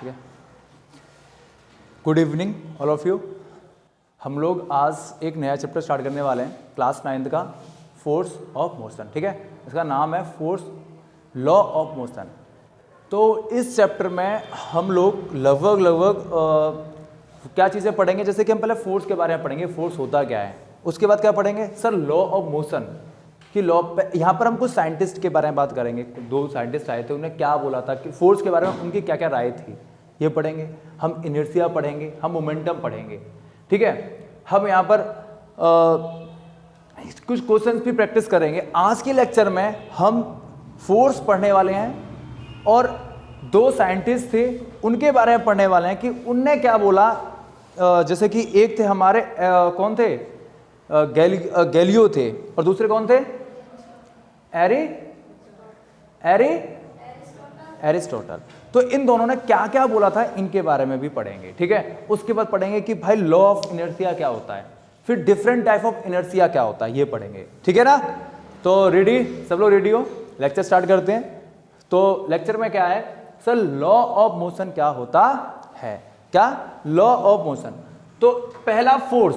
ठीक है। Good evening all of you. हम लोग आज एक नया चैप्टर स्टार्ट करने वाले हैं क्लास 9th का, फोर्स ऑफ मोशन। ठीक है, इसका नाम है फोर्स लॉ ऑफ मोशन। तो इस चैप्टर में हम लोग लगभग क्या चीज़ें पढ़ेंगे, जैसे कि हम पहले फोर्स के बारे में पढ़ेंगे, फोर्स होता क्या है। उसके बाद क्या पढ़ेंगे सर, लॉ ऑफ मोशन कि लॉ पे। यहाँ पर हम कुछ साइंटिस्ट के बारे में बात करेंगे। 2 साइंटिस्ट आए थे, उन्हें क्या बोला था कि फोर्स के बारे में उनकी क्या क्या राय थी, ये पढ़ेंगे। हम इनर्शिया पढ़ेंगे, हम मोमेंटम पढ़ेंगे। ठीक है, हम यहाँ पर कुछ क्वेश्चंस भी प्रैक्टिस करेंगे। आज के लेक्चर में हम फोर्स पढ़ने वाले हैं और 2 साइंटिस्ट थे, उनके बारे में पढ़ने वाले हैं कि उनने क्या बोला। जैसे कि एक थे हमारे कौन थे, गैलियो थे, और दूसरे कौन थे, एरिस्टोटल। तो इन दोनों ने क्या क्या बोला था, इनके बारे में भी पढ़ेंगे। ठीक है, उसके बाद पढ़ेंगे कि भाई लॉ ऑफ इनर्शिया क्या होता है, फिर डिफरेंट टाइप ऑफ इनर्शिया क्या होता है, ये पढ़ेंगे। ठीक है ना, तो रेडी, सब लोग रेडी हो, लेक्चर स्टार्ट करते हैं। तो लेक्चर में क्या है सर, लॉ ऑफ मोशन क्या होता है, क्या लॉ ऑफ मोशन। तो पहला फोर्स,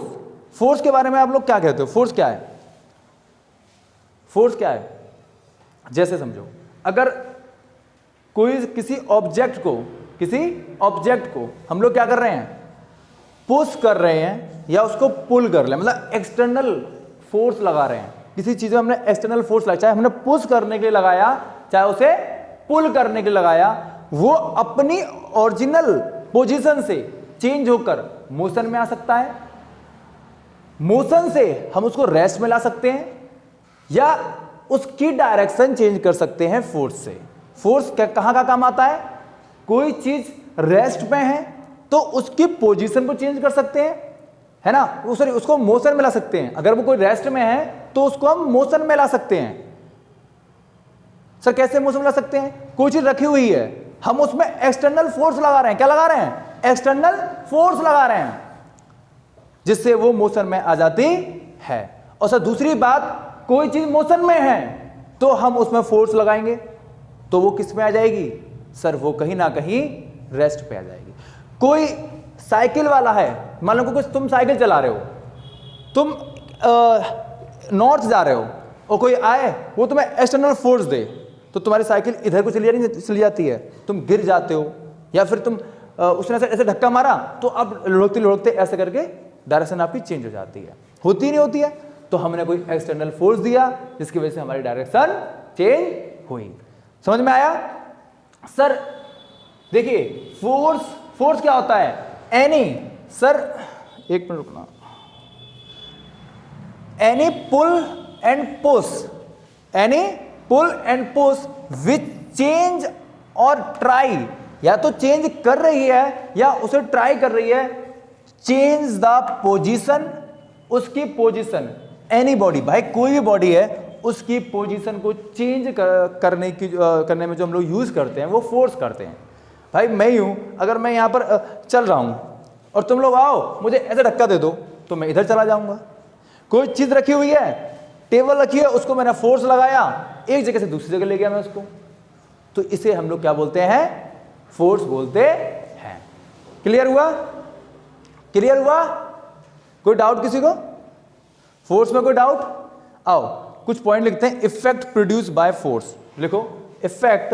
फोर्स के बारे में आप लोग क्या कहते हो, फोर्स क्या है, फोर्स क्या है। जैसे समझो, अगर कोई किसी ऑब्जेक्ट को हम लोग क्या कर रहे हैं, पुश कर रहे हैं या उसको पुल कर रहे हैं, मतलब एक्सटर्नल फोर्स लगा रहे हैं। किसी चीज में हमने एक्सटर्नल फोर्स लगाया, चाहे हमने पुश करने के लिए लगाया, चाहे उसे पुल करने के लिए लगाया, वो अपनी ओरिजिनल पोजीशन से चेंज होकर मोशन में आ सकता है। मोशन से हम उसको रेस्ट में ला सकते हैं या उसकी डायरेक्शन चेंज कर सकते हैं फोर्स से। फोर्स कहां का काम आता है, कोई चीज रेस्ट में है तो उसकी पोजीशन को चेंज कर सकते हैं, है ना, सॉरी उसको मोशन में ला सकते हैं। अगर वो कोई रेस्ट में है तो उसको हम मोशन में ला सकते हैं। सर कैसे मोशन में ला सकते हैं, कोई चीज रखी हुई है, हम उसमें एक्सटर्नल फोर्स लगा रहे हैं, क्या लगा रहे हैं, एक्सटर्नल फोर्स लगा रहे हैं, जिससे वो मोशन में आ जाती है। और सर दूसरी बात, कोई चीज मोशन में है तो हम उसमें फोर्स लगाएंगे तो वो किस में आ जाएगी सर, वो कहीं ना कहीं रेस्ट पे आ जाएगी। कोई साइकिल वाला है, मान लो कुछ तुम साइकिल चला रहे हो, तुम नॉर्थ जा रहे हो और कोई आए वो तुम्हें एक्सटर्नल फोर्स दे तो तुम्हारी साइकिल इधर को चली जाती है, तुम गिर जाते हो, या फिर तुम उसने ऐसे धक्का मारा तो अब लुढ़कते ऐसे करके डायरेक्शन आपकी चेंज हो जाती है, होती नहीं होती है। तो हमने कोई एक्सटर्नल फोर्स दिया जिसकी वजह से हमारी डायरेक्शन चेंज हुई। समझ में आया सर। देखिए फोर्स क्या होता है, एनी, सर एक मिनट रुकना, any pull and push which change और ट्राई, या तो चेंज कर रही है या उसे ट्राई कर रही है, चेंज द पोजीशन, उसकी पोजीशन, एनी बॉडी, भाई कोई भी बॉडी है उसकी पोजीशन को चेंज करने में जो हम लोग यूज करते हैं वो फोर्स करते हैं। भाई मैं ही हूं, अगर मैं यहां पर चल रहा हूं और तुम लोग आओ मुझे ऐसे धक्का दे दो तो मैं इधर चला जाऊंगा। कोई चीज रखी हुई है, टेबल रखी है, उसको मैंने फोर्स लगाया, एक जगह से दूसरी जगह ले गया मैं उसको, तो इसे हम लोग क्या बोलते हैं, फोर्स बोलते हैं। क्लियर हुआ, क्लियर हुआ, कोई डाउट किसी को, फोर्स में कोई डाउट। आओ कुछ पॉइंट लिखते हैं। इफेक्ट प्रोड्यूस बाय फोर्स, लिखो effect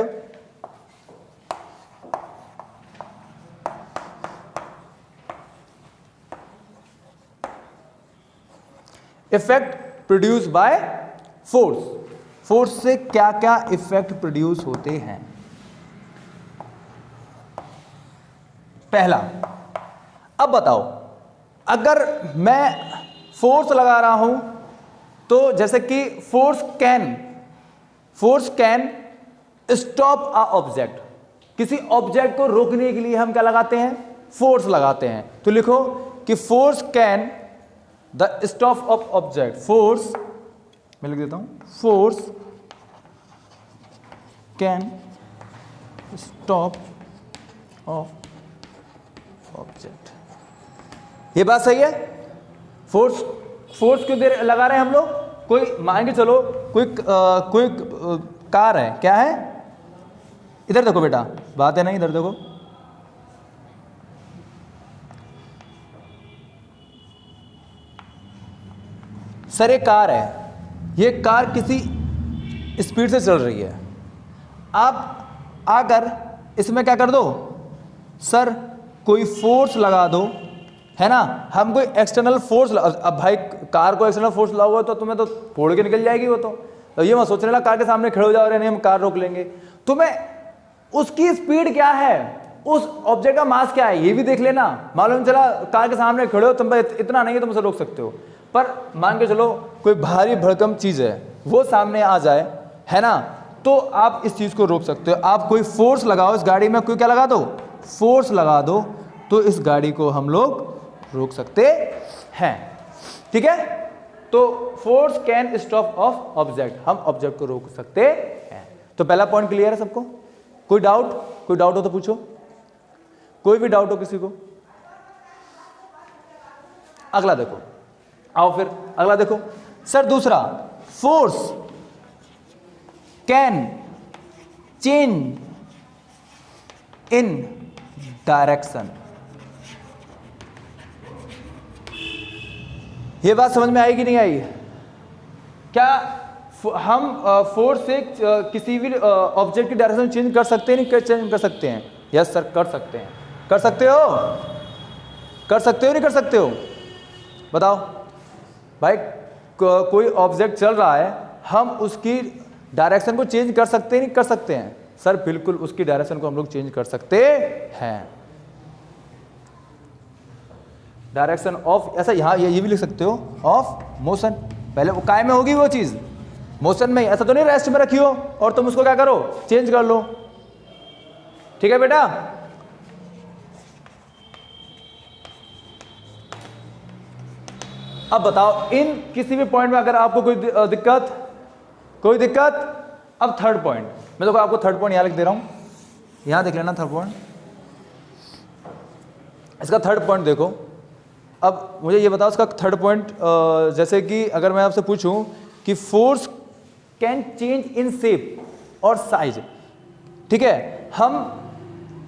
produce by force. Force से क्या क्या इफेक्ट प्रोड्यूस होते हैं। पहला, अब बताओ, अगर मैं फोर्स लगा रहा हूं तो जैसे कि force can stop a object, किसी ऑब्जेक्ट को रोकने के लिए हम क्या लगाते हैं, फोर्स लगाते हैं। तो लिखो कि force can the stop of object, force, मैं लिख देता हूं, force can stop of object. ये बात सही है। फोर्स क्यों देर लगा रहे हैं हम लोग, कोई मान के चलो कोई कार है, क्या है, इधर देखो बेटा, बात है ना, इधर देखो, सर एक कार है, ये कार किसी स्पीड से चल रही है, आप आकर इसमें क्या कर दो सर, कोई फोर्स लगा दो, है ना, हम कोई एक्सटर्नल फोर्स, अब भाई कार को एक्सटर्नल फोर्स लगाओगे तो तुम्हें तो फोड़ के निकल जाएगी वो तो ये मत सोचने लगा कार के सामने खड़े हो जाओ, नहीं हम कार रोक लेंगे, तुम्हें उसकी स्पीड क्या है, उस ऑब्जेक्ट का मास क्या है ये भी देख लेना। मालूम चला कार के सामने खड़े हो, तुम इतना नहीं है, तुम उसे रोक सकते हो, पर मान के चलो कोई भारी भड़कम चीज है वो सामने आ जाए, है ना, तो आप इस चीज को रोक सकते हो। आप कोई फोर्स लगाओ इस गाड़ी में, कोई क्या लगा दो, फोर्स लगा दो, तो इस गाड़ी को हम लोग रोक सकते हैं, ठीक है। तो force can stop of object, हम ऑब्जेक्ट को रोक सकते हैं। तो पहला पॉइंट क्लियर है सबको? कोई डाउट हो तो पूछो, कोई भी डाउट हो किसी को? अगला देखो, आओ फिर अगला देखो सर। दूसरा, force can change in direction. ये बात समझ में आई कि नहीं आई? क्या हम फोर्स से किसी भी ऑब्जेक्ट की डायरेक्शन चेंज कर सकते हैं? नहीं चेंज कर सकते हैं? यस सर कर सकते हैं। कर सकते हो? कर सकते हो नहीं कर सकते हो? बताओ भाई, कोई ऑब्जेक्ट चल रहा है, हम उसकी डायरेक्शन को चेंज कर सकते हैं नहीं कर सकते हैं? सर बिल्कुल उसकी डायरेक्शन को हम लोग चेंज कर सकते हैं। डायरेक्शन ऑफ, ऐसा यहाँ ये भी लिख सकते हो, ऑफ मोशन। पहले वो काय में होगी वो चीज, मोशन में, ऐसा तो नहीं रेस्ट में रखी हो और तुम उसको क्या करो, चेंज कर लो, ठीक है बेटा। अब बताओ इन किसी भी पॉइंट में अगर आपको कोई दिक्कत, अब थर्ड पॉइंट, मैं देखो आपको थर्ड पॉइंट यहां लिख दे रहा हूं, यहां देख लेना थर्ड पॉइंट। इसका थर्ड पॉइंट देखो। अब मुझे ये बताओ इसका थर्ड पॉइंट, जैसे कि अगर मैं आपसे पूछूं कि force can change in shape और साइज, ठीक है, हम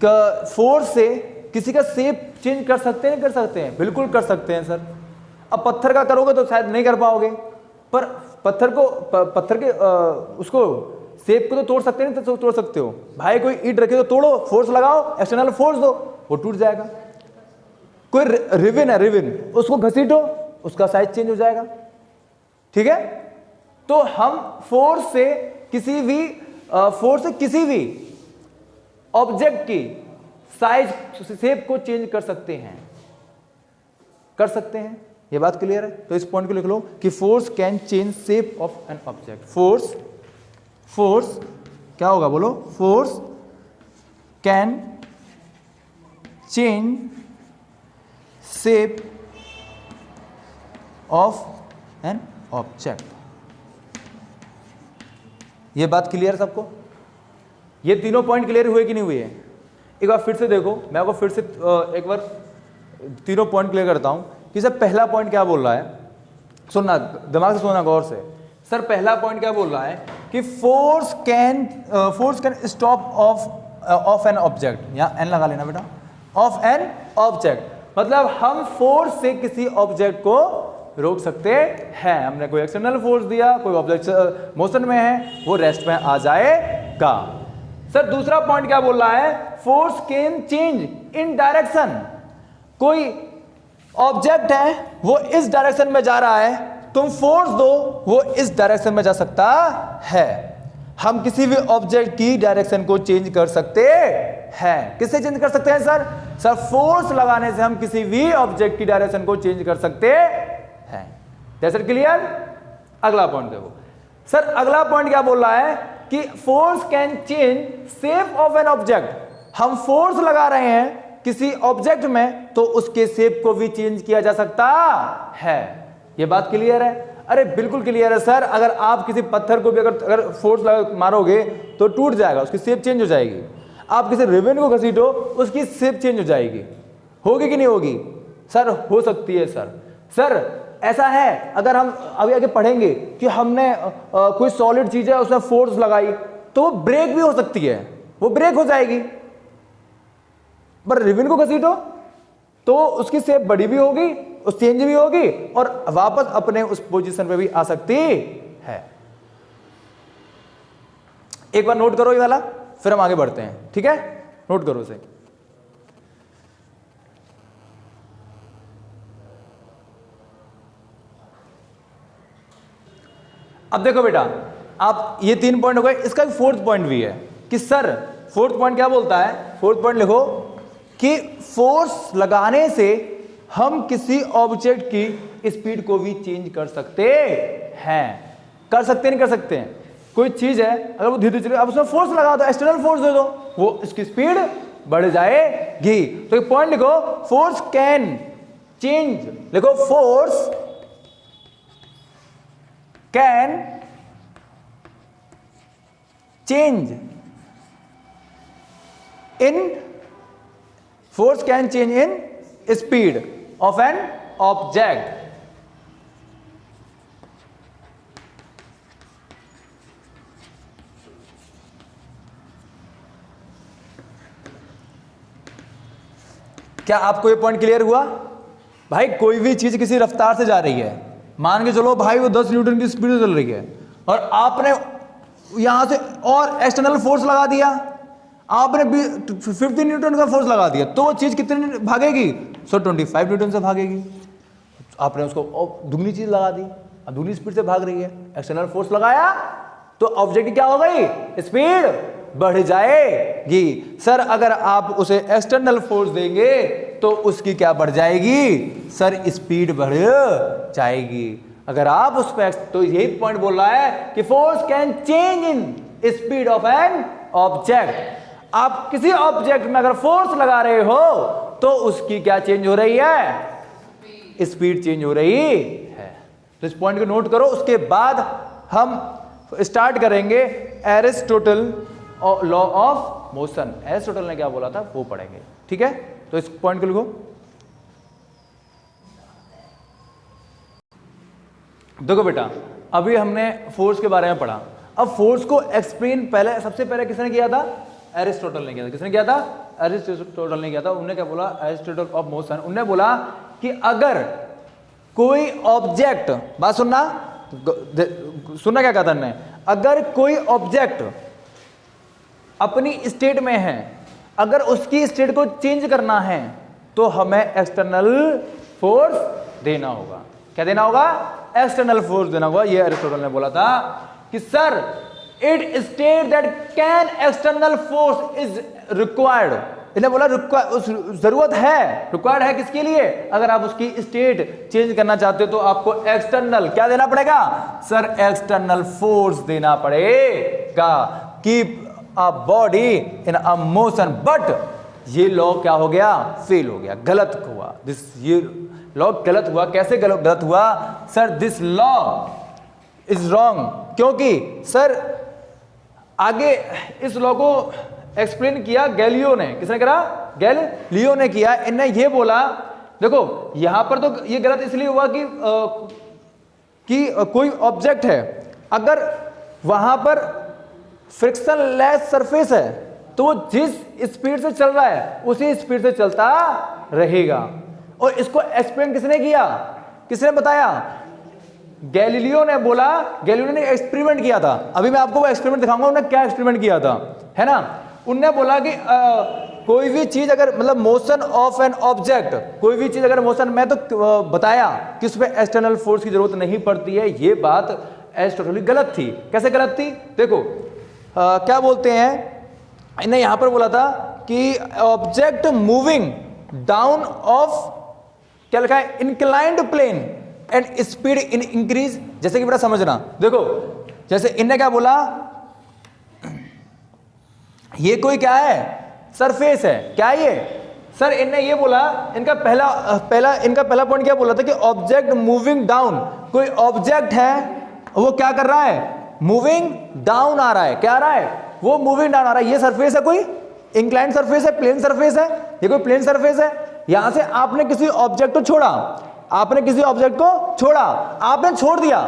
फोर्स से किसी का शेप चेंज कर सकते हैं नहीं कर सकते हैं? बिल्कुल कर सकते हैं सर। अब पत्थर का करोगे तो शायद नहीं कर पाओगे, पर पत्थर के उसको शेप को तो तोड़ सकते हैं, तो तोड़ सकते हो भाई। कोई ईंट रखे तो तोड़ो, फोर्स लगाओ, एक्सटर्नल फोर्स दो, वो टूट जाएगा। कोई रिबिन है, रिबिन, उसको घसीटो, उसका साइज चेंज हो जाएगा, ठीक है। तो हम फोर्स से किसी भी ऑब्जेक्ट की साइज शेप को चेंज कर सकते हैं, ये बात क्लियर है? तो इस पॉइंट को लिख लो कि force can change shape of an object. Force क्या होगा बोलो? Force can change shape of an object. ये बात क्लियर सबको? ये तीनों पॉइंट क्लियर हुए कि नहीं हुए? एक बार फिर से देखो, मैं आपको फिर से एक बार तीनों पॉइंट क्लियर करता हूं कि सर पहला पॉइंट क्या बोल रहा है, सुनना, दिमाग से सुनना गौर से। सर पहला पॉइंट क्या बोल रहा है कि force can stop of an object, यहां एन लगा लेना बेटा, ऑफ एन ऑब्जेक्ट, मतलब हम फोर्स से किसी ऑब्जेक्ट को रोक सकते हैं। हमने कोई एक्सटर्नल फोर्स दिया, कोई ऑब्जेक्ट मोशन में है, वो रेस्ट में आ जाएगा। सर दूसरा पॉइंट क्या बोल रहा है? Force can change in direction. कोई ऑब्जेक्ट है वो इस डायरेक्शन में जा रहा है, तुम फोर्स दो वो इस डायरेक्शन में जा सकता है। हम किसी भी ऑब्जेक्ट की डायरेक्शन को चेंज कर सकते हैं। किससे चेंज कर सकते हैं सर? सर फोर्स लगाने से हम किसी भी ऑब्जेक्ट की डायरेक्शन को चेंज कर सकते हैं। Sir clear? अगला पॉइंट देखो सर, अगला पॉइंट क्या बोल रहा है कि force can change shape of an object. हम फोर्स लगा रहे हैं किसी ऑब्जेक्ट में, तो उसके शेप को भी चेंज किया जा सकता है। यह बात क्लियर है? अरे बिल्कुल क्लियर है सर। अगर आप किसी पत्थर को भी अगर फोर्स मारोगे तो टूट जाएगा, उसकी शेप चेंज हो जाएगी। आप किसी रिबन को घसीटो, उसकी शेप चेंज हो जाएगी। होगी कि नहीं होगी? सर हो सकती है सर। सर ऐसा है, अगर हम अभी आगे पढ़ेंगे कि हमने कोई सॉलिड चीज है उसमें फोर्स लगाई तो वो ब्रेक भी हो सकती है, वो ब्रेक हो जाएगी। पर रिबन को घसीटो, तो उसकी शेप बड़ी भी होगी, उस चेंज भी होगी और वापस अपने उस पोजीशन पे भी आ सकती है। एक बार नोट करो ये वाला, फिर हम आगे बढ़ते हैं, ठीक है? नोट करो इसे। अब देखो बेटा, आप ये 3 पॉइंट हो गए, इसका 4th पॉइंट भी है कि सर 4th पॉइंट क्या बोलता है? 4th पॉइंट लिखो कि फोर्स लगाने से हम किसी ऑब्जेक्ट की स्पीड को भी चेंज कर सकते हैं। कर सकते नहीं कर सकते हैं? कोई चीज है अगर वो धीरे धीरे चले, अब उसमें फोर्स लगा दो, एक्सटर्नल फोर्स दे दो, वो इसकी स्पीड बढ़ जाएगी। तो एक पॉइंट लिखो, फोर्स कैन चेंज, लिखो force can change in, force can change in speed of an object. क्या आपको ये पॉइंट क्लियर हुआ? भाई कोई भी चीज किसी रफ्तार से जा रही है, मान के चलो भाई वो 10 न्यूटन की स्पीड से चल रही है और आपने यहां से और एक्सटर्नल फोर्स लगा दिया, आपने 15 न्यूटन का फोर्स लगा दिया, तो वो चीज कितनी भागेगी? 125 न्यूटन से भागेगी। आपने उसको दुगनी चीज लगा दी, दुगनी स्पीड से भाग रही है, एक्सटर्नल फोर्स लगाया तो ऑब्जेक्ट की क्या हो गई? स्पीड बढ़ जाएगी। सर अगर आप उसे एक्सटर्नल फोर्स देंगे तो उसकी क्या बढ़ जाएगी? सर स्पीड बढ़ जाएगी। अगर आप उस पर, तो यही पॉइंट बोल रहा है कि force can change in speed of an object. आप किसी ऑब्जेक्ट में अगर फोर्स लगा रहे हो तो उसकी क्या चेंज हो रही है? स्पीड चेंज हो रही है। तो इस पॉइंट को नोट करो। उसके बाद हम स्टार्ट करेंगे Aristotle law of motion. Aristotle ने क्या बोला था वो पढ़ेंगे, ठीक है? तो इस पॉइंट को लिखो। देखो बेटा, अभी हमने फोर्स के बारे में पढ़ा। अब फोर्स को एक्सप्लेन पहले, सबसे पहले किसने किया था? एरिस्टोटल ने किया था। किसने किया था? एरिस्टोटल ने किया था। उन्होंने क्या बोला? Aristotle of motion. उन्होंने बोला कि अगर कोई ऑब्जेक्ट, बात सुनना, सुनना क्या कहता है, अगर कोई ऑब्जेक्ट अपनी स्टेट में है, अगर उसकी स्टेट को चेंज करना है तो हमें एक्सटर्नल फोर्स देना होगा। क्या देना होगा? एक्सटर्नल फोर्स देना होगा। ये एरिस्टोटल ने बोला था कि sir it state that can external force is required. इन्हें बोला जरूरत है, रिक्वायर्ड है किसके लिए? अगर आप उसकी स्टेट चेंज करना चाहते हो तो आपको एक्सटर्नल क्या देना पड़ेगा? सर एक्सटर्नल फोर्स देना पड़ेगा। Keep a body in a motion. But ये लॉ क्या हो गया? फेल हो गया, गलत हुआ। ये लॉ गलत हुआ। कैसे गलत हुआ? Sir this law is wrong. क्योंकि सर आगे इस लॉ को एक्सप्लेन किया गैलिलियो ने। किसने करा? गैलिलियो ने किया। इन्हें ये बोला, देखो यहां पर तो ये गलत इसलिए हुआ कि कोई ऑब्जेक्ट है, अगर वहां पर फ्रिक्शन लेस सरफेस है तो वो जिस स्पीड से चल रहा है उसी स्पीड से चलता रहेगा। और इसको एक्सप्लेन किसने किया? किसने बताया? गैलिलियो ने बोला। गैलिलियो ने एक्सपेरिमेंट किया था। अभी मैं आपको वो एक्सपेरिमेंट दिखाऊंगा उन्होंने क्या एक्सपेरिमेंट किया था, है ना? उन्होंने बोला कि कोई भी चीज अगर, मतलब मोशन ऑफ एन ऑब्जेक्ट, कोई भी चीज अगर मोशन में, तो बताया कि उसमें एक्सटर्नल फोर्स की जरूरत नहीं पड़ती है। ये बात एरिस्टोटल की गलत थी। कैसे गलत थी? देखो क्या बोलते हैं, इन्हें यहां पर बोला था कि ऑब्जेक्ट मूविंग डाउन ऑफ, क्या लिखा है? Inclined plane and speed in increase. जैसे कि बड़ा समझना, देखो जैसे इन्हें क्या बोला, ये कोई क्या है? सरफेस है। क्या ये? सर इन्हें ये बोला, इनका पहला पॉइंट क्या बोला था कि ऑब्जेक्ट मूविंग डाउन, कोई ऑब्जेक्ट है वो क्या कर रहा है? मूविंग डाउन आ रहा है। क्या आ रहा है? वो मूविंग डाउन आ रहा है। ये सरफेस है, कोई इंक्लाइंड सरफेस है, प्लेन सरफेस है। ये कोई प्लेन सरफेस है। यहां से आपने किसी ऑब्जेक्ट को छोड़ा, आपने किसी ऑब्जेक्ट को छोड़ा, आपने छोड़ दिया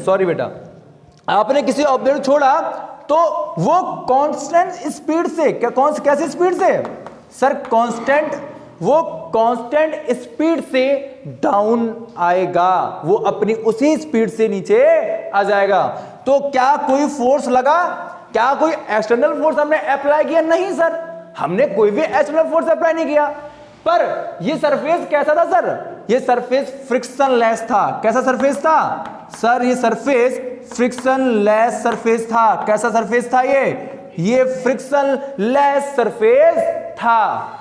सॉरी बेटा, आपने किसी ऑब्जेक्ट को छोड़ा तो वो कांस्टेंट स्पीड से, कैसी स्पीड से? सर कांस्टेंट वो कांस्टेंट स्पीड से डाउन आएगा, वो अपनी उसी स्पीड से नीचे आ जाएगा। तो क्या कोई फोर्स लगा, क्या कोई एक्सटर्नल फोर्स हमने अप्लाई किया? नहीं सर, हमने कोई भी एक्सटर्नल फोर्स अप्लाई नहीं किया। पर ये सरफेस कैसा था सर? ये सरफेस फ्रिक्शनलेस था। कैसा सरफेस था सर? ये सरफेस फ्रिक्शनलेस सरफेस था। कैसा सरफेस था ये फ्रिक्शनलेस सरफेस था।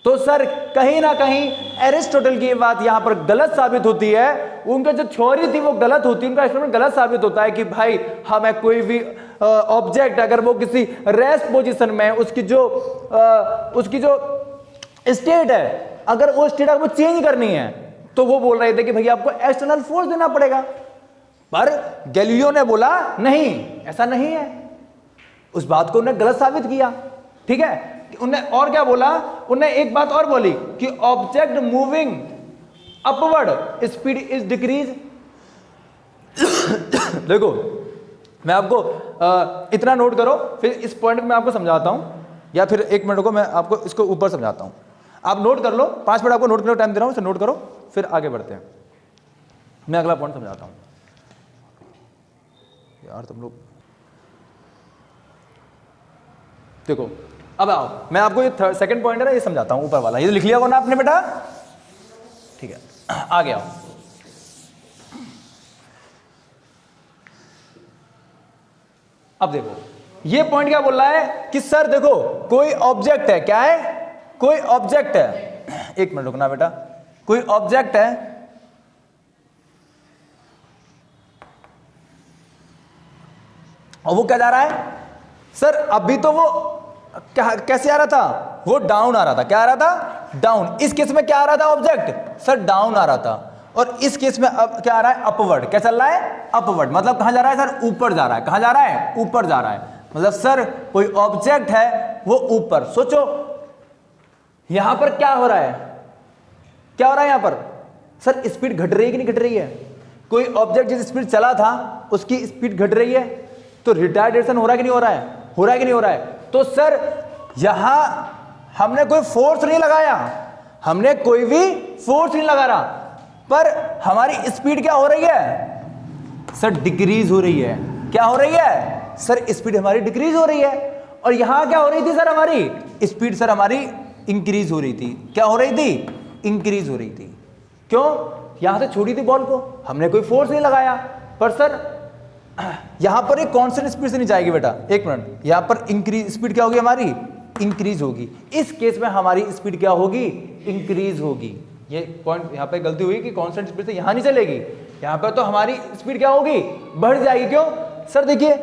तो सर कहीं ना कहीं एरिस्टोटल की बात यहां पर गलत साबित होती है। उनका जो थ्योरी थी वो गलत होती है, उनका एक्सपेरिमेंट गलत साबित होता है कि भाई हमें कोई भी ऑब्जेक्ट अगर वो किसी रेस्ट पोजीशन में उसकी जो स्टेट है, अगर वो स्टेट आपको चेंज करनी है तो वो बोल रहे थे कि भैया आपको एक्सटर्नल फोर्स देना पड़ेगा। पर गैलीलियो ने बोला नहीं, ऐसा नहीं है। उस बात को उन्हें गलत साबित किया। ठीक है, उन्हें और क्या बोला? उन्हें एक बात और बोली कि object moving upward speed is decrease. देखो मैं आपको इतना नोट करो, फिर इस पॉइंट में मैं आपको समझाता हूं, या फिर 1 मिनट को मैं आपको इसको ऊपर समझाता हूं। आप नोट कर लो, 5 मिनट आपको नोट करने टाइम दे रहा हूं, नोट करो, फिर आगे बढ़ते हैं। मैं अगला पॉइंट समझाता हूं। यार तुम लोग देखो, अब आओ मैं आपको ये सेकंड पॉइंट है ना, ये समझाता हूं। ऊपर वाला ये लिख लिया होगा ना आपने बेटा? ठीक है, आगे आओ। अब देखो ये पॉइंट क्या बोल रहा है कि सर देखो कोई ऑब्जेक्ट है, क्या है? कोई ऑब्जेक्ट है। 1 मिनट रुकना बेटा। कोई ऑब्जेक्ट है, और वो क्या जा रहा है सर? अभी तो वो कैसे आ रहा था? वो डाउन आ रहा था। क्या आ रहा था? डाउन। इस केस में क्या आ रहा था ऑब्जेक्ट? सर डाउन आ रहा था। और इस केस में अब क्या आ रहा है? अपवर्ड। क्या चल रहा है? अपवर्ड। मतलब कहां जा रहा है सर? ऊपर जा रहा है। कहां जा रहा है? ऊपर जा रहा है। मतलब सर कोई ऑब्जेक्ट है वो ऊपर। सोचो यहां पर क्या हो रहा है? क्या हो रहा है यहां पर? सर स्पीड घट रही है कि नहीं घट रही है? कोई ऑब्जेक्ट जिस स्पीड चला था उसकी स्पीड घट रही है, तो रिटार्डेशन हो रहा है कि नहीं हो रहा है? हो रहा है कि नहीं हो रहा है? तो सर यहां हमने कोई फोर्स नहीं लगाया, हमने कोई भी फोर्स नहीं लगा रहा, पर हमारी स्पीड क्या हो रही है सर? डिक्रीज हो रही है। क्या हो रही है सर? स्पीड हमारी डिक्रीज हो रही है। और यहां क्या हो रही थी सर? हमारी स्पीड सर हमारी इंक्रीज हो रही थी। क्या हो रही थी? इंक्रीज हो रही थी। क्यों? यहां से छोड़ी थी बॉल को, हमने कोई फोर्स नहीं लगाया। पर सर यहां पर एक कांस्टेंट स्पीड से नहीं जाएगी बेटा। 1 मिनट, यहां पर इंक्रीज स्पीड क्या होगी हमारी? इंक्रीज होगी। इस केस में हमारी स्पीड क्या होगी? इंक्रीज होगी। ये पॉइंट यहां पे गलती हुई कि कांस्टेंट स्पीड से यहां नहीं चलेगी, यहां पर तो हमारी स्पीड क्या होगी? बढ़ जाएगी। क्यों सर? देखिए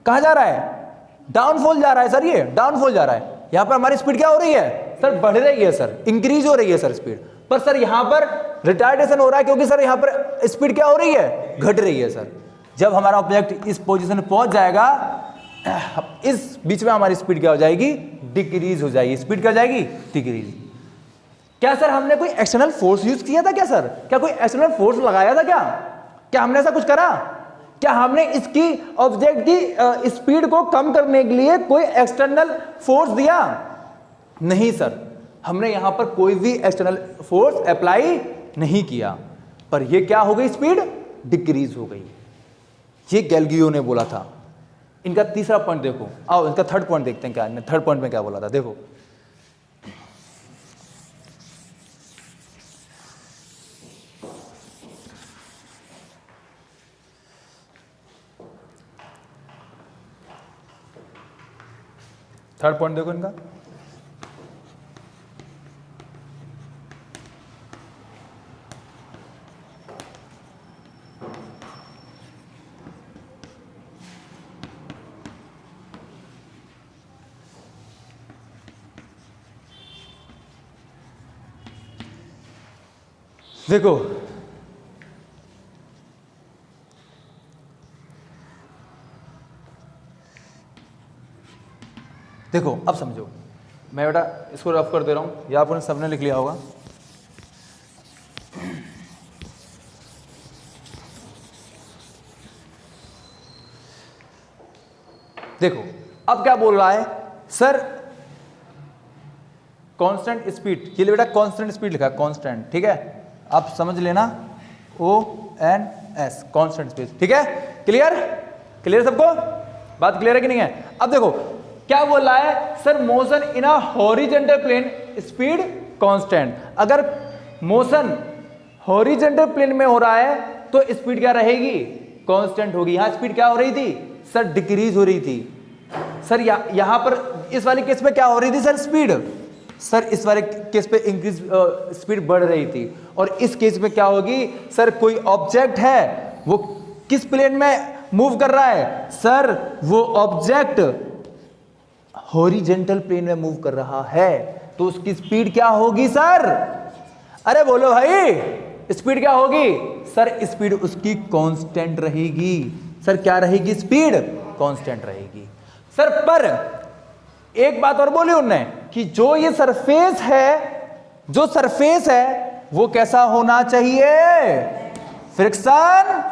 कहां जा रहा है? डाउनफॉल जा रहा है सर, ये डाउनफॉल जा रहा है। यहां पर हमारी स्पीड क्या हो रही है सर? बढ़ रही है सर, इंक्रीज हो रही है सर स्पीड। पर सर यहां पर रिटार्डेशन हो रहा है, क्योंकि सर यहां पर स्पीड क्या हो रही है? घट रही है सर। जब हमारा ऑब्जेक्ट इस पोजीशन में पहुंच जाएगा, इस बीच में हमारी स्पीड क्या हो जाएगी? डिक्रीज हो जाएगी। स्पीड क्या हो जाएगी? डिक्रीज। क्या सर हमने कोई एक्सटर्नल फोर्स यूज किया था क्या सर? क्या कोई एक्सटर्नल फोर्स लगाया था क्या? क्या हमने ऐसा कुछ करा? क्या हमने इसकी ऑब्जेक्ट की स्पीड को कम करने के लिए कोई एक्सटर्नल फोर्स दिया? नहीं सर, हमने यहां पर कोई भी एक्सटर्नल फोर्स अप्लाई नहीं किया। पर यह क्या हो गई? स्पीड डिक्रीज हो गई। ये गैलीलियो ने बोला था। इनका तीसरा पॉइंट देखो। आओ इनका थर्ड पॉइंट देखते हैं, क्या इन्होंने थर्ड पॉइंट में क्या बोला था। देखो थर्ड पॉइंट देखो इनका। देखो देखो अब समझो। मैं बेटा इसको रफ कर दे रहा हूं, या आपने सबने लिख लिया होगा। देखो अब क्या बोल रहा है सर? कांस्टेंट स्पीड, ये बेटा कांस्टेंट स्पीड लिखा है, कांस्टेंट, ठीक है, आप समझ लेना, ONS कांस्टेंट स्पीड, ठीक है, क्लियर, क्लियर सबको, बात क्लियर है कि नहीं है। अब देखो क्या बोल रहा है sir, motion in a horizontal plane speed constant. अगर मोशन हॉरिजॉन्टल प्लेन में हो रहा है तो स्पीड क्या रहेगी, कांस्टेंट होगी। यहां स्पीड क्या हो रही थी सर, डिक्रीज हो रही थी सर। यहां पर इस वाले केस में क्या हो रही थी सर, स्पीड, सर इस वाले केस पे इंक्रीज स्पीड बढ़ रही थी। और इस केस में क्या होगी सर, कोई ऑब्जेक्ट है वो किस प्लेन में मूव कर रहा है सर, वो ऑब्जेक्ट हॉरिजॉन्टल प्लेन में मूव कर रहा है, तो उसकी स्पीड क्या होगी सर, अरे बोलो भाई, स्पीड क्या होगी सर, स्पीड उसकी कांस्टेंट रहेगी सर। क्या रहेगी, स्पीड कांस्टेंट रहेगी सर। पर एक बात और बोली उनने कि जो ये सरफेस है, जो सरफेस है वो कैसा होना चाहिए, फ्रिक्शन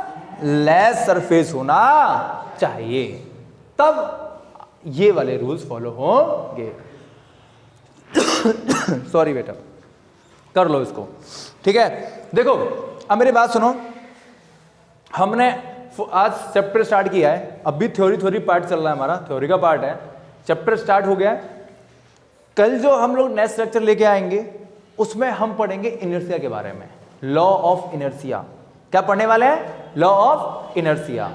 लेस सरफेस होना चाहिए, तब ये वाले रूल्स फॉलो होंगे। सॉरी बेटा, कर लो इसको, ठीक है। देखो अब मेरी बात सुनो, हमने आज चैप्टर स्टार्ट किया है, अभी थ्योरी पार्ट चल रहा है, हमारा थ्योरी का पार्ट है, चैप्टर स्टार्ट हो गया है। कल जो हम लोग नेक्स्ट लेक्चर लेके आएंगे उसमें हम पढ़ेंगे इनर्शिया के बारे में, लॉ ऑफ इनर्शिया। क्या पढ़ने वाले हैं, लॉ ऑफ इनर्शिया।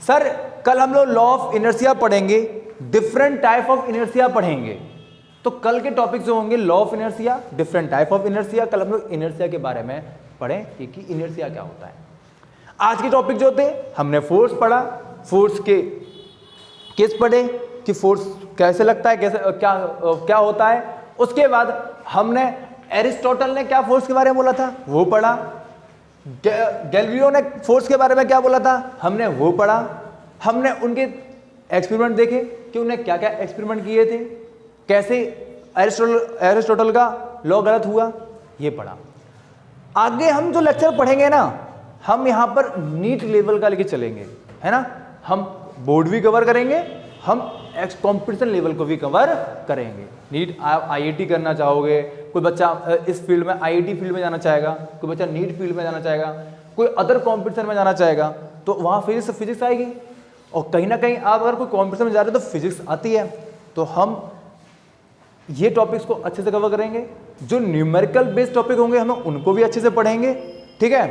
सर कल हम लोग लॉ ऑफ इनर्शिया पढ़ेंगे, डिफरेंट टाइप ऑफ इनर्शिया पढ़ेंगे। तो कल के टॉपिक जो होंगे law of inertia, different type of inertia, कल हम लोग इनर्शिया के बारे में पढ़ें कि इनर्शिया क्या होता है। आज के टॉपिक जो थे, हमने फोर्स पढ़ा, फोर्स के केस पढ़े कि फोर्स कैसे लगता है, कैसे क्या होता है। उसके बाद हमने एरिस्टोटल ने क्या फोर्स के बारे में बोला था वो पढ़ा, गैलीलियो ने फोर्स के बारे में क्या बोला था हमने वो पढ़ा। हमने उनके एक्सपेरिमेंट देखे कि उन्हें क्या क्या एक्सपेरिमेंट किए थे, कैसे एरिस्टोटल का लॉ गलत हुआ, ये पढ़ा। आगे हम जो लेक्चर पढ़ेंगे ना, हम यहां पर नीट लेवल का लेके चलेंगे, है ना। हम बोर्ड भी कवर करेंगे, हम कॉम्पिटिशन लेवल को भी कवर करेंगे। नीट आईआईटी करना चाहोगे, कोई बच्चा इस फील्ड में आईआईटी फील्ड में जाना चाहेगा, कोई बच्चा नीट फील्ड में जाना चाहेगा, कोई अदर कॉम्पिटिशन में जाना चाहेगा, तो वहाँ फिजिक्स आएगी। और कहीं ना कहीं आप अगर कोई कॉम्पिटिशन में जा रहे हो तो फिजिक्स आती है, तो हम ये टॉपिक्स को अच्छे से कवर करेंगे। जो न्यूमेरिकल बेस्ड टॉपिक होंगे हमें उनको भी अच्छे से पढ़ेंगे, ठीक है।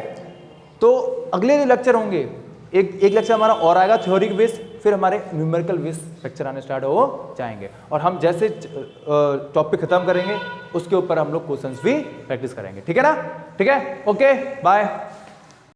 तो अगले लेक्चर होंगे, एक लेक्चर हमारा और आएगा थ्योरी बेस्ड, फिर हमारे न्यूमेरिकल बेस्ड लेक्चर आने स्टार्ट हो जाएंगे। और हम जैसे टॉपिक खत्म करेंगे उसके ऊपर हम लोग क्वेश्चंस भी प्रैक्टिस करेंगे, ठीक है ना, ठीक है, ओके बाय।